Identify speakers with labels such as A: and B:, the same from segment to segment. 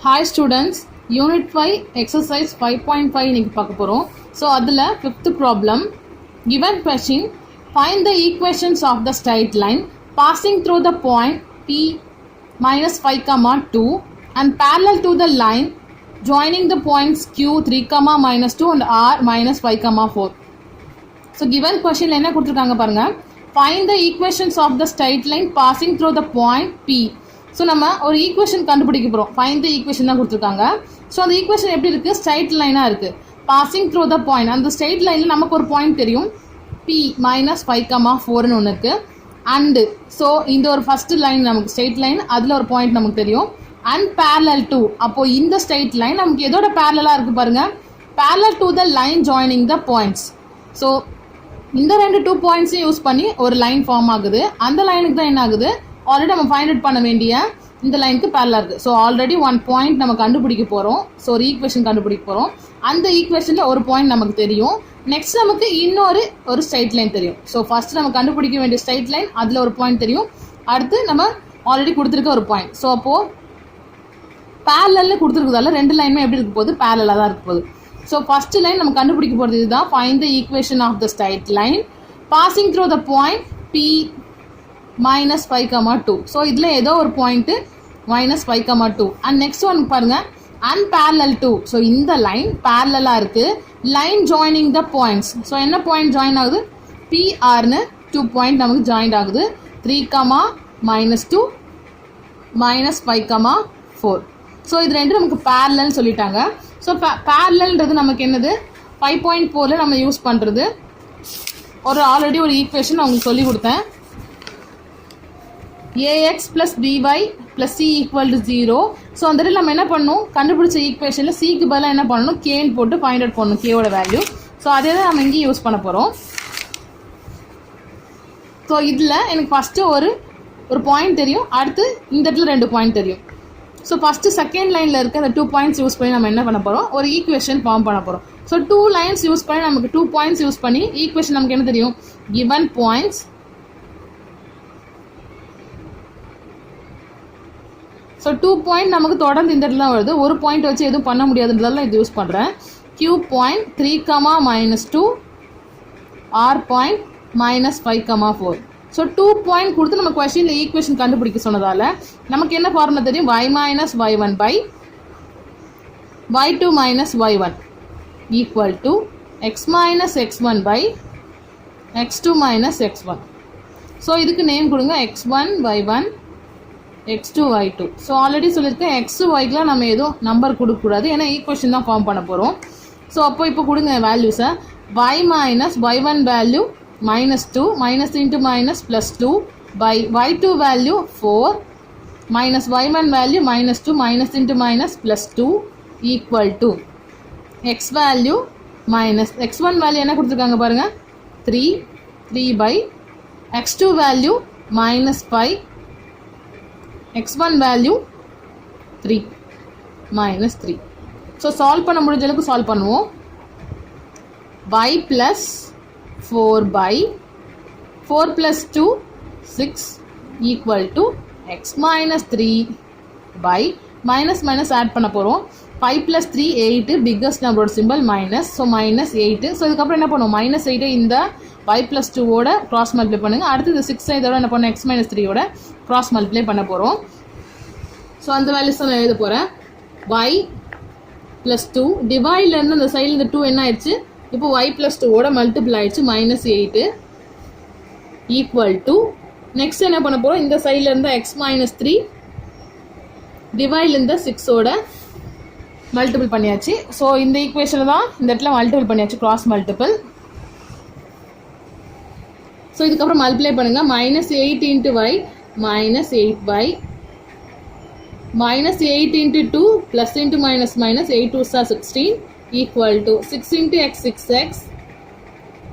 A: Hi students, Unit 5 Exercise 5.5 இன்னைக்கு பார்க்க போறோம். So அதில் 5th problem. Given question, find the equations of the straight line passing through the point P minus 5, 2 and parallel to the line joining the points Q 3, minus 2 and R minus 5, 4. So given question என்ன கொடுத்துருக்காங்க பாருங்க. Find the equations of the straight line passing through the point P. So நம்ம ஒரு equation கண்டுபிடிக்க போகிறோம். Find the equation தான் கொடுத்துருக்காங்க. So அந்த ஈக்குவேஷன் எப்படி இருக்குது? ஸ்ட்ரைட் லைனாக இருக்குது. பாசிங் த்ரூ த பாயிண்ட், அந்த ஸ்ட்ரைட் லைனில் நமக்கு ஒரு பாயிண்ட் தெரியும், P minus 5, 4ன்னு ஒன்று இருக்குது. அண்டு ஸோ இந்த ஒரு ஃபஸ்ட்டு லைன் நமக்கு ஸ்ட்ரைட் லைன், அதில் ஒரு பாயிண்ட் நமக்கு தெரியும். அண்ட் parallel to, அப்போது இந்த ஸ்ட்ரைட் லைன் நமக்கு எதோட பேரலாக இருக்குது பாருங்கள், parallel to the line joining the points. So இந்த ரெண்டு 2 பாயிண்ட்ஸையும் யூஸ் பண்ணி ஒரு லைன் ஃபார்ம் ஆகுது. அந்த லைனுக்கு தான் என்ன ஆகுது, ஆல்ரெடி நம்ம ஃபைண்ட் அவுட் பண்ண வேண்டிய இந்த லைனுக்கு பேரலாக இருக்குது. ஸோ ஆல்ரெடி 1 பாயிண்ட் நம்ம கண்டுபிடிக்க போகிறோம். ஸோ ஒரு ஈக்குவேஷன் கண்டுபிடிக்க போகிறோம். அந்த ஈக்குவேஷனில் ஒரு பாயிண்ட் நமக்கு தெரியும். நெக்ஸ்ட் நமக்கு ஒரு ஸ்ட்ரைட் லைன் தெரியும். ஸோ ஃபர்ஸ்ட் நம்ம கண்டுபிடிக்க வேண்டிய ஸ்ட்ரைட் லைன், அதில் ஒரு பாயிண்ட் தெரியும். அடுத்து நம்ம ஆல்ரெடி கொடுத்துருக்க ஒரு பாயிண்ட். ஸோ அப்போது பேரலில் கொடுத்துருக்கிறதால ரெண்டு லைனுமே எப்படி இருக்க போகுது, பேரலாக தான் இருக்க போகுது. ஸோ ஃபர்ஸ்ட் லைன் நம்ம கண்டுபிடிக்க போகிறது இதுதான். Find the equation of the straight line passing through the point P minus 5, 2. So இதில் ஏதோ ஒரு point minus 5, 2. And next one பாருங்கள், அண்ட் parallel to. ஸோ இந்த லைன் பேரலாக இருக்குது. Line joining the points. So என்ன பாயிண்ட் ஜாயின் ஆகுது, PRன்னு 2 பாயிண்ட் நமக்கு ஜாயின் ஆகுது. 3, -2 minus 5, 4. ஸோ இது ரெண்டு நமக்கு பேரலல்னு சொல்லிட்டாங்க. ஸோ பேரலல்ன்றது நமக்கு என்னது, 5.4ல் நம்ம யூஸ் பண்ணுறது. ஆல்ரெடி ஒரு ஈக்குவேஷன் அவங்களுக்கு சொல்லி கொடுத்தேன். AX plus BY plus C equal to 0. So அந்த இடத்துல நம்ம என்ன பண்ணணும், கண்டுபிடிச்ச ஈக்குவேஷனில் சிக்கு பதிலாக என்ன பண்ணணும், கேன்னு போட்டு ஃபைண்ட் அவுட் பண்ணணும் கேவோட வேல்யூ. ஸோ அதே தான் நம்ம இங்கேயும் யூஸ் பண்ண போகிறோம். ஸோ இதில் எனக்கு ஃபஸ்ட்டு ஒரு பாயிண்ட் தெரியும், அடுத்து இந்த இடத்துல 2 பாயிண்ட் தெரியும். ஸோ ஃபஸ்ட்டு செகண்ட் லைனில் இருக்க அந்த 2 பாயிண்ட்ஸ் யூஸ் பண்ணி நம்ம என்ன பண்ண போகிறோம், ஒரு ஈக்குவேஷன் ஃபார்ம் பண்ண போகிறோம். ஸோ 2 லைன்ஸ் யூஸ் பண்ணி நமக்கு 2 பாயிண்ட்ஸ் யூஸ் பண்ணி ஈக்குவேஷன் நமக்கு என்ன தெரியும், கிவன் பாயிண்ட்ஸ். ஸோ 2 பாயிண்ட் நமக்கு தொடர்ந்து இந்த இடத்துல வருது. ஒரு பாயிண்ட் வச்சு எதுவும் பண்ண முடியாதுன்றதால இது யூஸ் பண்ணுறேன். Q point 3, -2, R point minus 5, 4. So 2 point கொடுத்து நம்ம கொஸ்டினில் ஈக்குவேஷன் கண்டுபிடிக்க சொன்னதால் நமக்கு என்ன ஃபார்முலா தெரியும், y minus y1 by y2 minus y1 equal to x minus x1 by x2 minus x1. So இதுக்கு நேம் கொடுங்க, x1 y1 x2 y2. So already சொல்லியிருக்கேன், எக்ஸ் ஒய்க்கெலாம் நம்ம எதுவும் நம்பர் கொடுக்கக்கூடாது, ஏன்னா ஈக்குவேஷன் தான் ஃபார்ம் பண்ண போகிறோம். ஸோ அப்போ இப்போ கொடுங்க வேல்யூஸை, y minus y1 value -2 minus into minus plus 2 by y2 value 4 minus y1 value -2 minus into minus plus 2 equal to x value minus x1 value என்ன கொடுத்துருக்காங்க பாருங்கள், 3 by x2 value -5, x1 value 3 -3. So solve பண்ண முடிஞ்ச அளவுக்கு solve பண்ணுவோம். y plus 4 by 4 plus 2 6 equal to x minus 3 by minus add பண்ண போகிறோம். 5 plus 3 8, biggest நம்பரோட சிம்பிள் மைனஸ். ஸோ -8. ஸோ இதுக்கப்புறம் என்ன பண்ணுவோம், -8 இந்த y plus 2ஓட கிராஸ் மல்டிப்ளை பண்ணுங்கள். அடுத்து இந்த 6 இதோட என்ன பண்ணோம், x minus 3ஓட கிராஸ் மல்டிப்ளை பண்ண போகிறோம். ஸோ அந்த வேல்யூஸ் நான் எழுத போகிறேன். y plus 2 டிவைட்லேருந்து அந்த சைடில் இந்த 2 என்ன ஆயிடுச்சு, இப்போ y plus 2ஓட மல்டிபிள் ஆயிடுச்சு, -8 ஈக்குவல் டு நெக்ஸ்ட் என்ன பண்ண போகிறோம், இந்த சைடில் இருந்தால் x minus 3 டிவைட்ல இந்த 6ஓட மல்டிபிள் பண்ணியாச்சு. ஸோ இந்த ஈக்குவேஷனில் தான் இந்த இடத்துல மல்டிபிள் பண்ணியாச்சு, கிராஸ் மல்டிபிள். ஸோ இதுக்கப்புறம் மல்டிப்ளை பண்ணுங்கள், -8 into y -8 by -8 into 2 plus into minus 8 2s are 16 equal to 6 into x 6x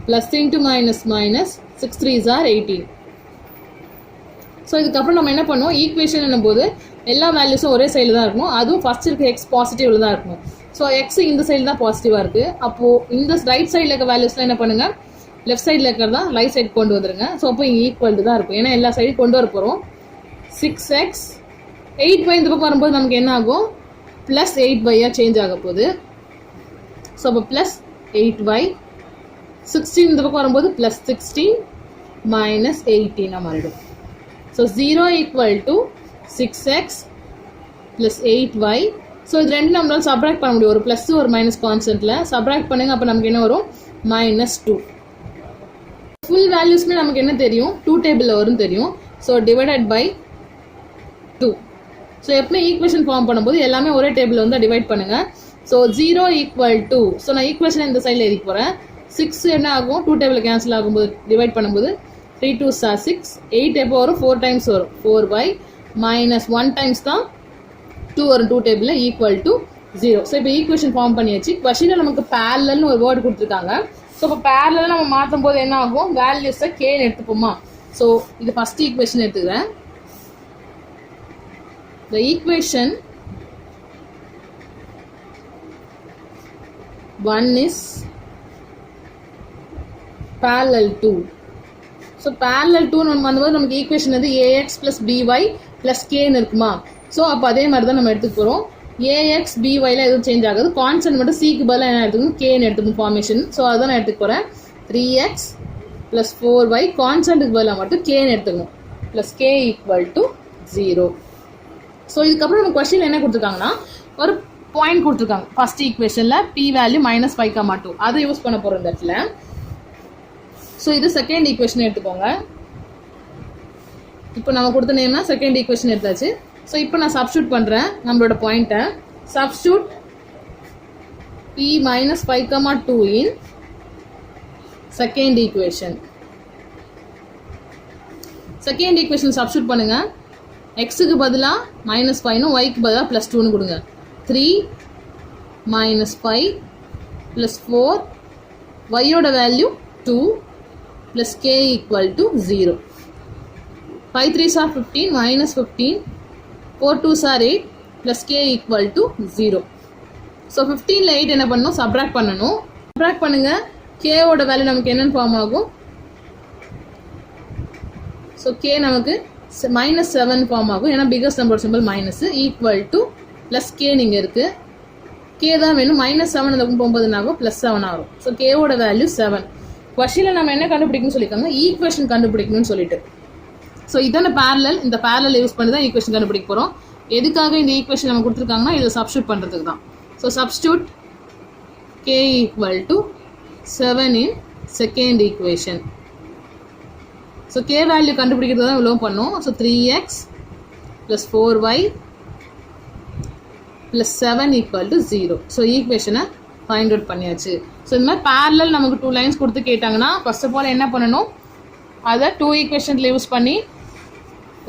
A: plus into minus 6 3s are 18. So இதுக்கப்புறம் நம்ம என்ன பண்ணுவோம், ஈக்குவேஷன் என்னும்போது எல்லா வேல்யூஸும் ஒரே சைடில் தான் இருக்கணும், அதுவும் ஃபஸ்ட் இருக்க எக்ஸ் பாசிட்டிவில் தான் இருக்கணும். ஸோ எக்ஸ் இந்த சைடில் தான் பாசிட்டிவாக இருக்குது. அப்போது இந்த ரைட் சைடில் இருக்க வேல்யூஸ்லாம் என்ன பண்ணுங்கள், லெஃப்ட் சைடில் இருக்கிறதா ரைட் சைடு கொண்டு வந்துருங்க. ஸோ அப்போ இங்கே ஈக்குவல் தான் இருக்கும், ஏன்னா எல்லா சைடும் கொண்டு வர போகிறோம். 6x 8 by இந்த பக்கம் வரும்போது நமக்கு என்ன ஆகும், ப்ளஸ் 8y சேஞ்ச் ஆக போகுது. ஸோ அப்போ ப்ளஸ் 8y, 16 இந்த பக்கம் வரும்போது ப்ளஸ் 16 மைனஸ் 18 மாறிடும். So 0 equal to 6x plus 8y. So இது ரெண்டு நம்மளால் சப்ராக்ட் பண்ண முடியும், ஒரு ப்ளஸ் ஒரு மைனஸ் கான்ஸ்டன்ட்டில் சப்ராக்ட் பண்ணுங்க. அப்போ நமக்கு என்ன வரும்? -2. ஃபுல் வேல்யூஸ்மே நமக்கு என்ன தெரியும்? 2 டேபிளில் வரும் தெரியும். So divided by 2. ஸோ எப்பவுமே ஈக்குவேஷன் ஃபார்ம் பண்ணும்போது எல்லாமே ஒரே டேபிளில் வந்து டிவைட் பண்ணுங்க. ஸோ 0 ஈக்குவல் டு, ஸோ நான் ஈக்குவேஷன் இந்த சைடில் எழுதி போகிறேன். 6 என்ன ஆகும்? 2 டேபிளில் கேன்சல் ஆகும்போது டிவைட் பண்ணும்போது 3 2s are 6. 8 எப்போ வரும்? 4 டைம்ஸ் வரும். 4y மைனஸ் 1 டைம்ஸ் தான் 2 வரும் 2 டேபிளில், ஈக்குவல் டு 0. ஸோ இப்போ ஈக்குவேஷன் ஃபார்ம் பண்ணியாச்சு. கொஸ்டினில் நமக்கு பேரலல்னு ஒரு வேர்டு கொடுத்துருக்காங்க. ஸோ இப்போ பேரலல் நம்ம மாற்றும் போது என்ன ஆகும்? வேல்யூஸை கேன்னு எடுத்துப்போமா? ஸோ இது ஃபர்ஸ்ட் ஈக்குவேஷன் எடுத்துக்கிறேன். The equation 1 is parallel 2. So parallel 2 நம்ம வந்தபோது நமக்கு ஈக்குவேஷன் வந்து ax plus by plus kன்னு இருக்குமா? ஸோ அப்போ அதே மாதிரி தான் நம்ம எடுத்துக்க போகிறோம். ax byல எதுவும் சேஞ்ச் ஆகுது, கான்ஸ்டன்ட் மட்டும் cக்கு பதிலாக என்ன எடுத்துக்கணும்? kன்னு எடுத்துக்கணும் ஃபார்மேஷன். ஸோ அதுதான் நான் எடுத்துக்க போகிறேன். 3x plus 4y கான்ஸ்டன்ட்டுக்கு பதிலாக மட்டும் kன்னு எடுத்துக்கணும். plus k equal to 0. So இதுக்கப்புறம் நம்ம கொஸ்டின் என்ன கொடுத்துருக்காங்கன்னா ஒரு பாயிண்ட் கொடுத்துருக்காங்க. ஃபர்ஸ்ட் ஈக்குவேஷனில் p வேல்யூ -5,2 அதை யூஸ் பண்ண போகிறோம் இந்த இடத்துல. ஸோ இது செகண்ட் ஈக்குவேஷன் எடுத்துக்கோங்க. இப்போ நம்ம கொடுத்த நேம்னா செகண்ட் ஈக்குவேஷன் எடுத்தாச்சு. ஸோ இப்போ நான் சப்ஸ்டியூட் பண்ணுறேன் நம்மளோட பாயிண்ட்டை. Substitute p -5,2 in second equation. Second equation substitute பண்ணுங்க. எக்ஸுக்கு பதிலாக -5னு ஒய்க்கு பதிலாக +2னு கொடுங்க. 3 -5 + 4 ஒய்யோட value 2 + k = 0. 5 3s are 15 -15 4 2s are 8 + k = 0. So 15ல் 8 என்ன பண்ணணும்? சப்ராக்ட் பண்ணணும். சப்ராக்ட் பண்ணுங்க. கேவோட வேல்யூ நமக்கு என்னென்னு ஃபார்ம் ஆகும்? ஸோ கே நமக்கு -7 ஃபார்ம் ஆகும். ஏன்னா biggest number simple minus, equal to plus K நீங்கள் இருக்குது. கே தான் வேணும். -7 இந்த போகும்போது என்ன ஆகும்? +7 ஆகும். ஸோ கேவோட வேல்யூ 7. கொஸ்டினில் நம்ம என்ன கண்டுபிடிக்கணும்னு சொல்லியிருக்காங்க? ஈக்குவேஷன் கண்டுபிடிக்கணும்னு சொல்லிட்டு. ஸோ இதான பேரலல், இந்த பேரலல் யூஸ் பண்ணி தான் ஈக்குவேஷன் கண்டுபிடிக்க போகிறோம். எதுக்காக இந்த ஈக்குவேஷன் நம்ம கொடுத்துருக்காங்கன்னா இதை சப்ஸ்டியூட் பண்ணுறதுக்கு தான். So substitute K = 7 in second equation. So K value கண்டுபிடிக்கிறது தான் இவ்வளோ பண்ணோம். So 3x + 4y + 7 = 0. ஸோ ஈக்குவேஷனை ஃபைண்ட் அவுட் பண்ணியாச்சு. ஸோ இந்த மாதிரி பேரலல் நமக்கு 2 லைன்ஸ் கொடுத்து கேட்டாங்கன்னா ஃபர்ஸ்ட் ஆஃப் ஆல் என்ன பண்ணணும்? அதை 2 ஈக்குவேஷனில் யூஸ் பண்ணி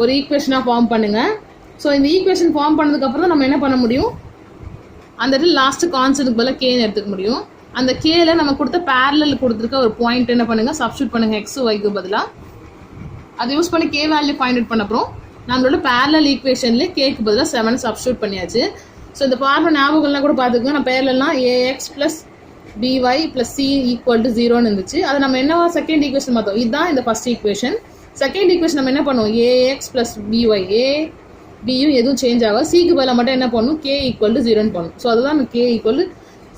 A: ஒரு ஈக்குவேஷனாக ஃபார்ம் பண்ணுங்கள். ஸோ இந்த ஈக்குவேஷன் ஃபார்ம் பண்ணதுக்கப்புறம் தான் நம்ம என்ன பண்ண முடியும்? அந்த இடத்துல லாஸ்ட்டு கான்ஸ்டன்ட்டுக்கு பதிலாக கேன்னு எடுத்துக்க முடியும். அந்த கேல நம்ம கொடுத்த பேரலல் கொடுத்துருக்க ஒரு பாயிண்ட் என்ன பண்ணுங்கள்? சப்ஸ்டியூட் பண்ணுங்கள் எக்ஸ் ஒய்க்கு பதிலாக. அதை யூஸ் பண்ணி கே வேல்யூ ஃபைண்ட் அவுட் பண்ண அப்புறம் நம்மளோட பேரலல் ஈக்குவேஷன்லேயே கேக்கு பதிலாக 7 சப்ஸ்டியூட் பண்ணியாச்சு. ஸோ இந்த பார்வை ஞாபகம்லாம் கூட பார்த்துக்கோங்க. நான் பேரலெல்லாம் ax + by + c = 0ன்னு இருந்துச்சு. அதை நம்ம என்னவா செகண்ட் ஈக்குவேஷன் பார்த்தோம். இதுதான் இந்த ஃபர்ஸ்ட் ஈக்குவேஷன். செகண்ட் ஈக்குவேஷன் நம்ம என்ன பண்ணுவோம்? ax + by, a பியும் எதுவும் சேஞ்ச் ஆகும். சிக்கு பதிலாக மட்டும் என்ன பண்ணணும்? k = 0ன்னு பண்ணணும். ஸோ அதுதான் k =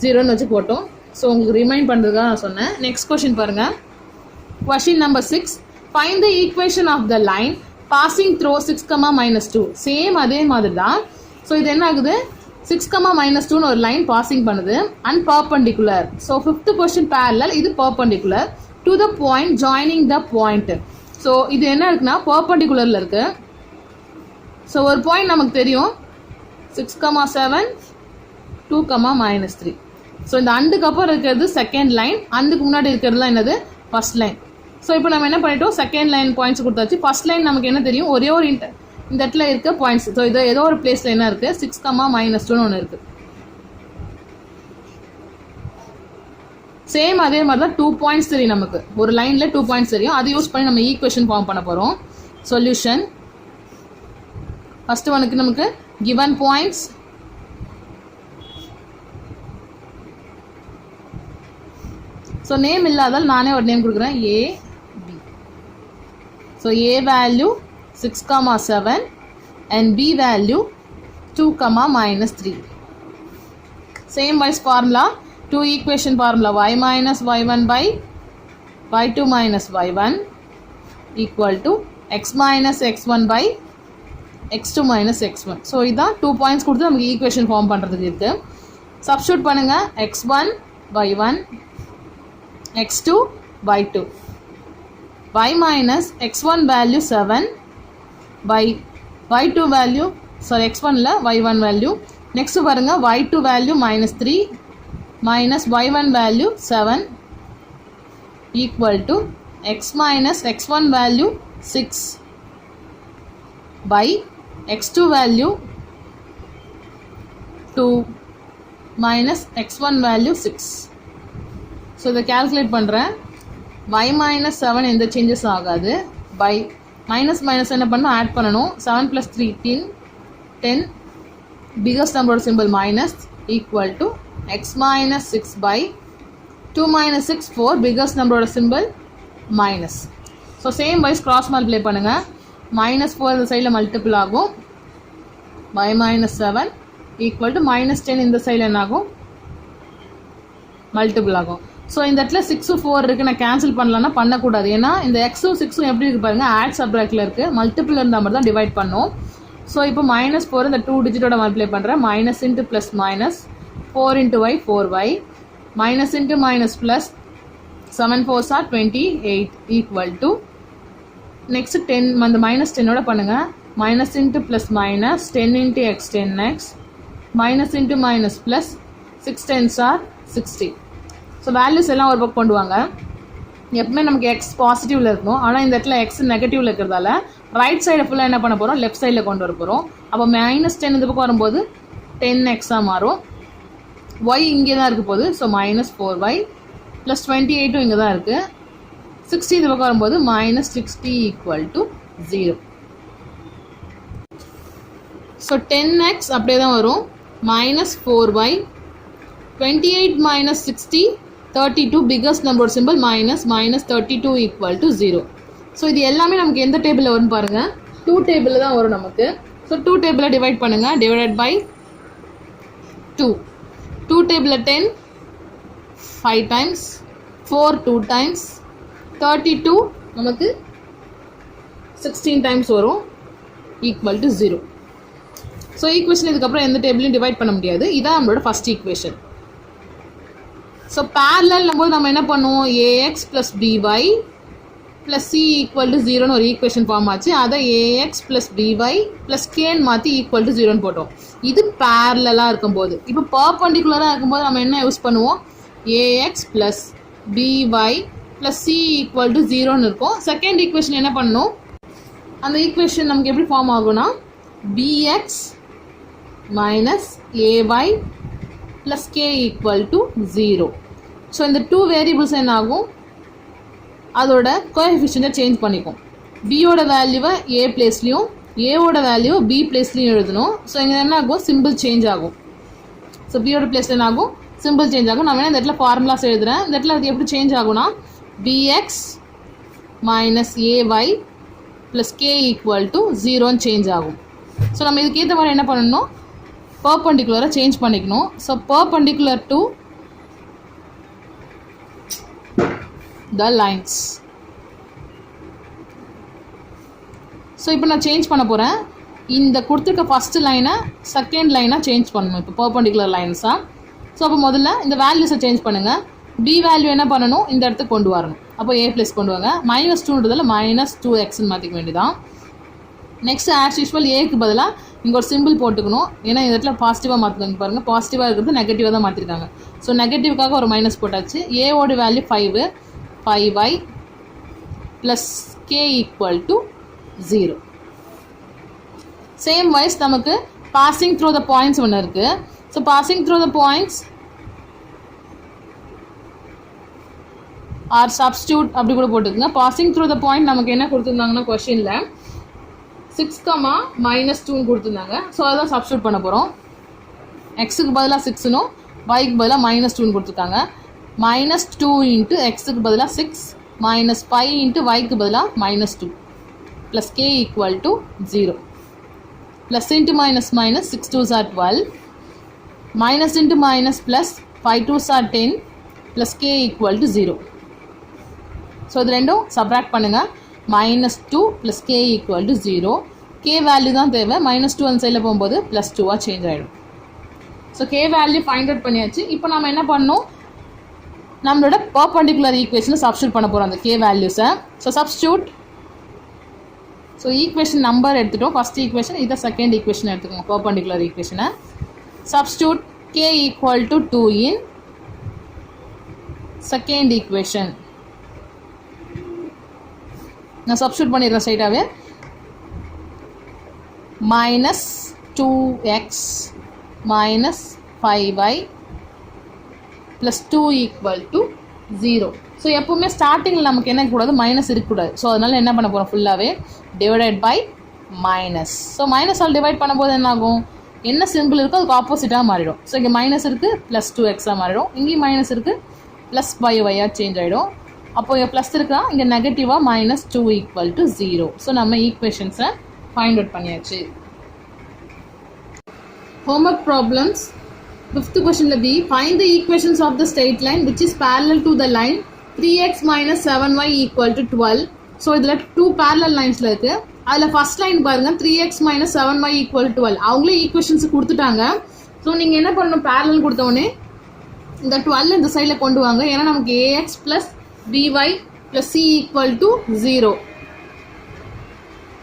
A: 0ன்னு வச்சு போட்டோம். ஸோ உங்களுக்கு ரிமைண்ட் பண்ணுறதுக்காக நான் சொன்னேன். நெக்ஸ்ட் கொஸ்டின் பாருங்கள். Question number 6. Find the equation of the line passing through 6, -2. Same அதே மாதிரி தான். ஸோ இது என்ன ஆகுது? 6, -2ன்னு ஒரு லைன் பாசிங் பண்ணுது and perpendicular. So 5th question parallel, இது perpendicular to the point joining the point. So இது என்ன இருக்குன்னா பர்பண்டிகுலரில் இருக்கு. ஸோ ஒரு பாயிண்ட் நமக்கு தெரியும் 6, 7 2, -3. ஸோ இந்த அண்டுக்கு அப்புறம் இருக்கிறது செகண்ட் லைன், அண்டுக்கு முன்னாடி இருக்கிறதுலாம் என்னது? First line. ஸோ இப்போ நம்ம என்ன பண்ணிட்டோம்? செகண்ட் லைன் பாயிண்ட்ஸ் கொடுத்தாச்சு. ஃபர்ஸ்ட் லைன் நமக்கு என்ன தெரியும்? ஒரே ஒரு இந்த இடத்துல இருக்க பாயிண்ட்ஸ். ஸோ இது ஏதோ ஒரு பிளேஸில் என்ன இருக்குது? 6, -2ன்னு ஒன்று இருக்குது. சேம் அதே மாதிரி தான் 2 பாயிண்ட்ஸ் தெரியும் நமக்கு. ஒரு லைனில் 2 பாயிண்ட்ஸ் தெரியும். அதை யூஸ் பண்ணி நம்ம ஈக்குவேஷன் ஃபார்ம் பண்ண போகிறோம். சொல்யூஷன் ஃபர்ஸ்ட் ஒனுக்கு நமக்கு given points ஸோ நேம் இல்லாதால் நானே ஒரு நேம் கொடுக்குறேன், A B. So A value 6, 7 and b value 2, -3. Same wise formula, 2 equation formula, y minus y1 by y2 minus y1 equal to x minus x1 by x2 minus x1. So இதான் 2 points கொடுத்து நமக்கு equation form பண்ணுறதுக்கு இருக்கு. Substitute பண்ணுங்க, x1 y1 x2 y2, y minus x1 value 7 by y2 value, sorry x1 ல y1 value. Next பாருங்க, y2 value minus 3 minus y1 value 7 equal to x minus x1 value 6 by x2 value 2 minus x1 value 6. So இதை calculate பண்ணுறேன். y minus 7 எந்த changes ஆகாது. by minus minus என்ன பண்ணணும், add பண்ணணும். 7 plus 3 10 biggest number symbol minus equal to x minus 6 by 2 minus 6 4 biggest number symbol minus. So same wise cross multiply பண்ணுங்க. minus 4 இந்த சைடில் மல்டிபிள் ஆகும். y minus 7 equal to minus 10 இந்த சைடில் என்ன ஆகும், மல்டிபிள் ஆகும். ஸோ இந்த இடத்துல 6 4 இருக்குது, நான் கேன்சல் பண்ணலான்னா பண்ணக்கூடாது. ஏன்னா இந்த எக்ஸும் 6 எப்படி இருக்குது பாருங்கள், ஆட் சப்ராக்டில் இருக்குது. மல்டிபிள் இருந்தால் மட்டும் தான் டிவைட் பண்ணோம். ஸோ இப்போ minus 4 இந்த 2 டிஜிட்டோட மல்டிப்ளை பண்ணுறேன். minus into plus minus 4 into y 4y minus into minus plus 7 4s are 28 equal to next 10 அந்த minus 10ஓட பண்ணுங்கள். minus into plus minus 10 into x 10x minus into minus plus 6 10s are 60. So values எல்லாம் ஒரு பக்கம் கொண்டு வாங்க. எப்பவுமே நமக்கு X பாசிட்டிவில் இருக்கும், ஆனால் இந்த இடத்துல எக்ஸ் நெகட்டிவில் இருக்கிறதால ரைட் சைடை ஃபுல்லாக என்ன பண்ண போகிறோம், லெஃப்ட் சைடில் கொண்டு வர போகிறோம். அப்போ minus 10 இந்த பக்கம் வரும்போது 10x மாறும். y இங்கே தான் இருக்க போகுது. ஸோ minus 4y plus 28 இங்கே தான் இருக்குது. 60 இந்த பக்கம் வரும்போது minus 60 equal to 0. So 10x அப்படியே தான் வரும். minus 4y 28 minus 60 32 biggest number symbol minus minus 32 equal to 0. So இது எல்லாமே நமக்கு எந்த டேபிளில் வரும்னு பாருங்கள், 2 டேபிளில் தான் வரும் நமக்கு. ஸோ 2 டேபிளில் டிவைட் பண்ணுங்கள், டிவைடட் பை 2. 2 டேபிளில் 10 5 times 4 2 times 32 நமக்கு 16 times வரும் equal to 0. ஸோ ஈக்குவேஷன் இதுக்கப்புறம் எந்த டேபிளையும் டிவைட் பண்ண முடியாது. இதான் நம்மளோட ஃபஸ்ட் ஈக்குவேஷன். ஸோ பேரலல் போது நம்ம என்ன பண்ணுவோம், ax plus by plus c equal to 0ன்னு ஒரு ஈக்குவேஷன் ஃபார்ம் ஆச்சு. அதை ax plus by plus kன்னு மாற்றி equal to 0ன்னு போட்டோம். இது பேரலாக இருக்கும்போது. இப்போ பர்பண்டிகுலராக இருக்கும்போது நம்ம என்ன யூஸ் பண்ணுவோம், ax plus by plus c equal to 0ன்னு இருக்கும். செகண்ட் ஈக்குவேஷன் என்ன பண்ணணும், அந்த ஈக்குவேஷன் நமக்கு எப்படி ஃபார்ம் ஆகும்னா bx minus ay plus k equal to 0. So இந்த 2 வேரியபிள்ஸ் என்ன ஆகும், அதோட கோஎஃபிஷியன்ட்டை சேஞ்ச் பண்ணிக்கும். பியோட வேல்யூவை ஏ பிளேஸ்லையும் ஏவோட வேல்யூவை பி பிளேஸ்லையும் எழுதணும். ஸோ இங்கே என்ன ஆகும், சிம்பிள் சேஞ்ச் ஆகும். ஸோ பியோட பிளேஸில் என்ன ஆகும், சிம்பிள் சேஞ்ச் ஆகும். நான் வேணால் இந்த இடத்துல ஃபார்முலாஸ் எழுதுகிறேன். இந்த இடத்துல அது எப்படி சேஞ்ச் ஆகும்னா bx minus ay plus k equal to 0ன்னு சேஞ்ச் ஆகும். ஸோ நம்ம இதுக்கு ஏற்ற மாதிரி என்ன பண்ணணும், பர்பண்டிகுலராக சேஞ்ச் பண்ணிக்கணும். So perpendicular to the lines. So இப்போ நான் சேஞ்ச் பண்ண போகிறேன். இந்த கொடுத்துருக்க ஃபஸ்ட்டு லைனை செகண்ட் லைனாக சேஞ்ச் பண்ணணும். இப்போ பர்பண்டிகுலர் லைன்ஸாக. ஸோ அப்போ முதல்ல இந்த வேல்யூஸை சேஞ்ச் பண்ணுங்கள். பி வேல்யூ என்ன பண்ணணும், இந்த இடத்துக்கு கொண்டு வரணும். அப்போ ஏ ப்ளஸ் கொண்டு வாங்க. -2ன்றதில் -2xன்னு மாற்றிக்க வேண்டியதான். நெக்ஸ்ட் ஆஸ் யூஸ்வல் ஏக்கு பதிலாக இங்கே ஒரு சிம்பிள் போட்டுக்கணும். ஏன்னா இந்த இடத்துல பாசிட்டிவாக மாற்றுக்காங்க பாருங்கள். பாசிட்டிவாக இருக்கிறது நெகட்டிவாக தான் மாற்றிருக்காங்க. ஸோ நெகட்டிவ்காக ஒரு மைனஸ் போட்டாச்சு. ஏவோட value 5y plus k equal to 0. Same wise நமக்கு பாசிங் த்ரூ த பாயிண்ட்ஸ் ஒன்று இருக்குது. So passing through the points or substitute அப்படி கூட போட்டுக்குங்க. பாசிங் த்ரூ த பாயிண்ட் நமக்கு என்ன கொடுத்துருந்தாங்கன்னா கொஷினில் 6, -2 கொடுத்துருந்தாங்க. ஸோ அதான் சப்ஸ்டியூட் பண்ண போகிறோம். எக்ஸுக்கு பதிலாக 6னும் ஒய்க்கு பதிலாக -2 கொடுத்துருக்காங்க. -2 இன்ட்டு எக்ஸுக்கு பதிலாக 6 -5 இன்ட்டு ஒய்க்கு பதிலாக -2 plus k equal to 0. Plus into minus 6 2s are 12 minus into minus plus 5 2s are 10 plus k equal to 0. So இது ரெண்டும் சப்ராக்ட் பண்ணுங்கள். -2 plus k equal to 0. k value தான் தேவை. -2 அந்த சைடில் போகும்போது +2 சேஞ்ச் ஆகிடும். So k value find out பண்ணியாச்சு. இப்போ நம்ம என்ன பண்ணணும், நம்மளோட பர்பண்டிகுலர் ஈக்குவேஷனை சப்ஸ்டியூட் பண்ண போகிறோம் அந்த k வேல்யூஸை. So substitute. So equation number எடுத்துட்டோம். ஃபஸ்ட் ஈக்குவேஷன், இதை செகண்ட் ஈக்குவேஷன் எடுத்துக்கோங்க. பர்பண்டிகுலர் ஈக்குவேஷனை substitute k equal to 2 in second equation. நான் சப்ஸ்டியூட் பண்ணிடுறேன் ஸ்ட்ரைட்டாகவே. -2x minus 5y plus 2 equal to 0. So எப்போவுமே ஸ்டார்டிங்கில் நமக்கு என்ன கூடாது, மைனஸ் இருக்கக்கூடாது. ஸோ அதனால் என்ன பண்ண போகிறோம், ஃபுல்லாகவே divided by minus. So minus all divide பண்ணும்போது என்ன ஆகும், என்ன சிம்பிள் இருக்கோ அதுக்கு ஆப்போசிட்டாக மாறிடும். ஸோ இங்கே மைனஸ் இருக்குது +2x மாறிடும். இங்கேயும் மைனஸ் இருக்குது +5y சேஞ்ச் ஆகிடும். அப்போ இங்கே ப்ளஸ் இருக்கா, இங்கே நெகட்டிவாக -2 equal to 0. ஸோ நம்ம ஈக்குவேஷன்ஸை ஃபைண்ட் அவுட் பண்ணியாச்சு. Homework problems. 5th question B. Find the equations of the straight line which is parallel to the line 3x minus 7y equal to 12. So இதில் 2 parallel linesல இருக்கு. அதில் first line பாருங்க, 3x minus 7y equal to 12. அவங்களே equations கொடுத்துட்டாங்க. So நீங்கள் என்ன பண்ணணும், parallel கொடுத்தோடனே இந்த 12 இந்த சைடில் கொண்டு வாங்க. ஏன்னா நமக்கு ax plus by plus c equal to 0.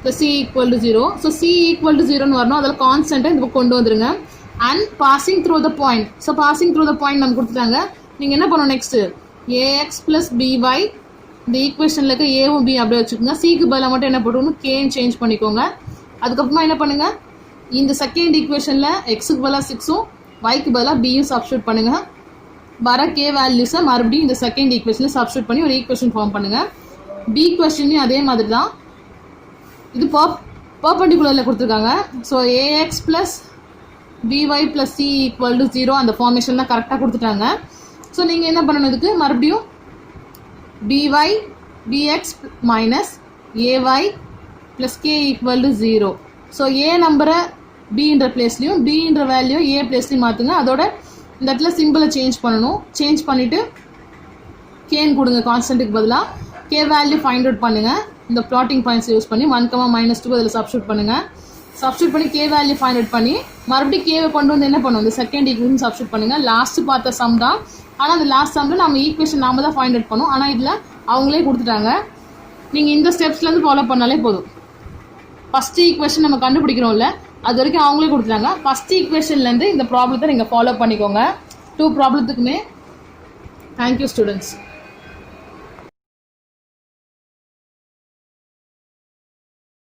A: plus c equal to 0. So c equal to 0ன்னு வரணும். அதில் கான்ஸ்டண்ட்டாக இந்த கொண்டு வந்துருங்க. And passing through the point. So passing through the point நம்ம கொடுத்துட்டாங்க. நீங்கள் என்ன பண்ணணும் நெக்ஸ்ட்டு, ax plus by இந்த ஈக்குவேஷனில் இருக்க ஏவும் பி அப்படியே வச்சுக்கோங்க. சிக்கு பதிலாக மட்டும் என்ன போட்டுக்கணும், கேன்னு சேஞ்ச் பண்ணிக்கோங்க. அதுக்கப்புறமா என்ன பண்ணுங்கள், இந்த செகண்ட் ஈக்குவேஷனில் எக்ஸுக்கு பதிலாக 6ம் ஒய்க்கு பதிலாக பியும் சப்ஸ்டியூட் பண்ணுங்கள். வர கே வேல்யூஸை மறுபடியும் இந்த செகண்ட் ஈக்குவேஷனில் சப்ஸ்டியூட் பண்ணி ஒரு ஈக்குவேஷன் ஃபார்ம் பண்ணுங்கள். பி கொஸ்டின்லையும் அதே மாதிரி தான். இது பர்பண்டிகுலரில் கொடுத்துருக்காங்க. So ax plus by plus c equal to 0 அந்த ஃபார்மேஷன் தான் கரெக்டாக கொடுத்துட்டாங்க. ஸோ நீங்கள் என்ன பண்ணணும், இதுக்கு மறுபடியும் by bx minus ay plus k equal to 0. So a நம்பரை bன்ற பிளேஸ்லையும் bன்ற வேல்யூ a பிளேஸ்லையும் மாற்றுங்க. அதோட இந்த இடத்துல சிம்பிளை சேஞ்ச் பண்ணணும். சேஞ்ச் பண்ணிவிட்டு கேன்னு கொடுங்க கான்ஸ்டன்ட்டுக்கு பதிலாக. கே வேல்யூ ஃபைண்ட் அவுட் பண்ணுங்கள். இந்த ப்ளாட்டிங் பாயிண்ட்ஸ் யூஸ் பண்ணி 1, -2 அதில் சப்ஸ்டியூட் பண்ணுங்கள். சப்ஸ்டியூட் பண்ணி கே வேல்யூ ஃபைண்ட் அவுட் பண்ணி மறுபடியும் கேவை கொண்டு வந்து என்ன பண்ணுவோம், இந்த செகண்ட் ஈக்குவேஷன் சப்ஸ்டியூட் பண்ணுங்கள். லாஸ்ட்டு பார்த்த சம் தான். ஆனால் அந்த லாஸ்ட் சம்மில் நம்ம ஈக்குவேஷன் நாம தான் ஃபைண்ட் அவுட் பண்ணுவோம். ஆனால் இதில் அவங்களே கொடுத்துட்டாங்க. நீங்கள் இந்த ஸ்டெப்ஸ்லேருந்து ஃபாலோ பண்ணாலே போதும். ஃபஸ்ட்டு ஈக்குவேஷன் நம்ம கண்டுபிடிக்கிறோம்ல, அது வரைக்கும் அவங்களே கொடுத்துட்டாங்க. ஃபஸ்ட் ஈக்குவேஷன்லேருந்து இந்த ப்ராப்ளத்தை நீங்கள் ஃபாலோ பண்ணிக்கோங்க. 2 ப்ராப்ளத்துக்குமே. Thank you students.